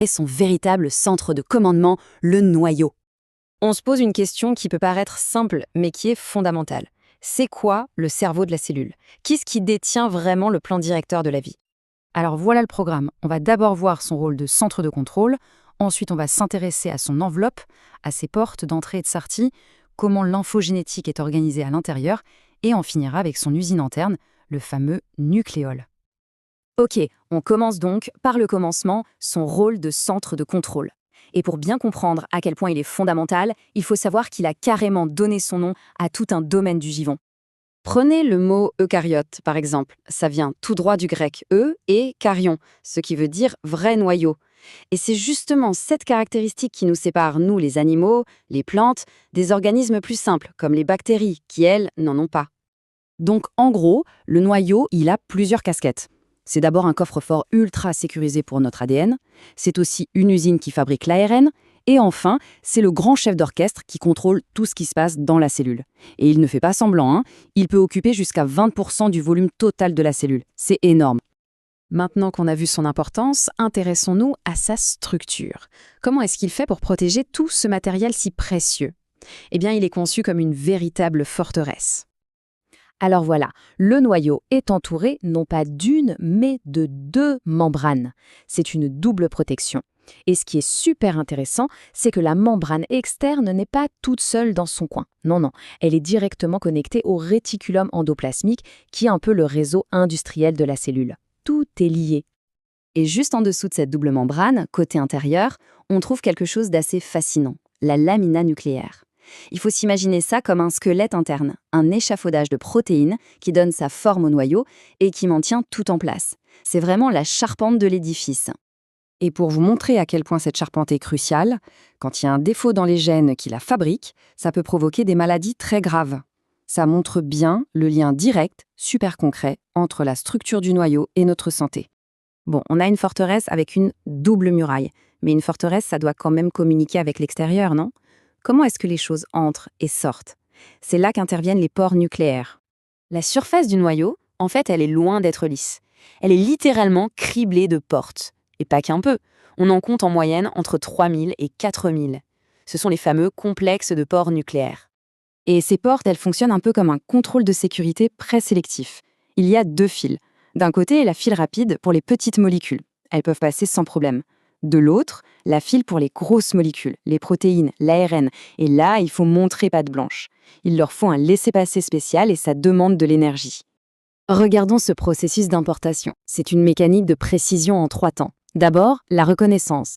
est son véritable centre de commandement, le noyau. On se pose une question qui peut paraître simple, mais qui est fondamentale. C'est quoi le cerveau de la cellule? Qu'est-ce qui détient vraiment le plan directeur de la vie? Alors voilà le programme. On va d'abord voir son rôle de centre de contrôle, ensuite on va s'intéresser à son enveloppe, à ses portes d'entrée et de sortie, comment l'infogénétique est organisée à l'intérieur, et on finira avec son usine interne, le fameux nucléole. Ok, on commence donc par le commencement, son rôle de centre de contrôle. Et pour bien comprendre à quel point il est fondamental, il faut savoir qu'il a carrément donné son nom à tout un domaine du vivant. Prenez le mot eucaryote, par exemple. Ça vient tout droit du grec et karion, ce qui veut dire vrai noyau. Et c'est justement cette caractéristique qui nous sépare, nous les animaux, les plantes, des organismes plus simples, comme les bactéries, qui elles n'en ont pas. Donc en gros, le noyau, il a plusieurs casquettes. C'est d'abord un coffre-fort ultra sécurisé pour notre ADN, c'est aussi une usine qui fabrique l'ARN, et enfin, c'est le grand chef d'orchestre qui contrôle tout ce qui se passe dans la cellule. Et il ne fait pas semblant, il peut occuper jusqu'à 20% du volume total de la cellule. C'est énorme. Maintenant qu'on a vu son importance, intéressons-nous à sa structure. Comment est-ce qu'il fait pour protéger tout ce matériel si précieux? Eh bien, il est conçu comme une véritable forteresse. Alors voilà, le noyau est entouré non pas d'une, mais de 2 membranes. C'est une double protection. Et ce qui est super intéressant, c'est que la membrane externe n'est pas toute seule dans son coin. Non, elle est directement connectée au réticulum endoplasmique, qui est un peu le réseau industriel de la cellule. Tout est lié. Et juste en dessous de cette double membrane, côté intérieur, on trouve quelque chose d'assez fascinant, la lamina nucléaire. Il faut s'imaginer ça comme un squelette interne, un échafaudage de protéines qui donne sa forme au noyau et qui maintient tout en place. C'est vraiment la charpente de l'édifice. Et pour vous montrer à quel point cette charpente est cruciale, quand il y a un défaut dans les gènes qui la fabriquent, ça peut provoquer des maladies très graves. Ça montre bien le lien direct, super concret, entre la structure du noyau et notre santé. Bon, on a une forteresse avec une double muraille, mais une forteresse, ça doit quand même communiquer avec l'extérieur, non? Comment est-ce que les choses entrent et sortent? C'est là qu'interviennent les pores nucléaires. La surface du noyau, en fait, elle est loin d'être lisse. Elle est littéralement criblée de portes. Et pas qu'un peu. On en compte en moyenne entre 3000 et 4000. Ce sont les fameux complexes de pores nucléaires. Et ces portes, elles fonctionnent un peu comme un contrôle de sécurité présélectif. Il y a 2 fils. D'un côté, la file rapide pour les petites molécules. Elles peuvent passer sans problème. De l'autre, la file pour les grosses molécules, les protéines, l'ARN. Et là, il faut montrer patte blanche. Il leur faut un laissez-passer spécial et ça demande de l'énergie. Regardons ce processus d'importation. C'est une mécanique de précision en 3 temps. D'abord, la reconnaissance.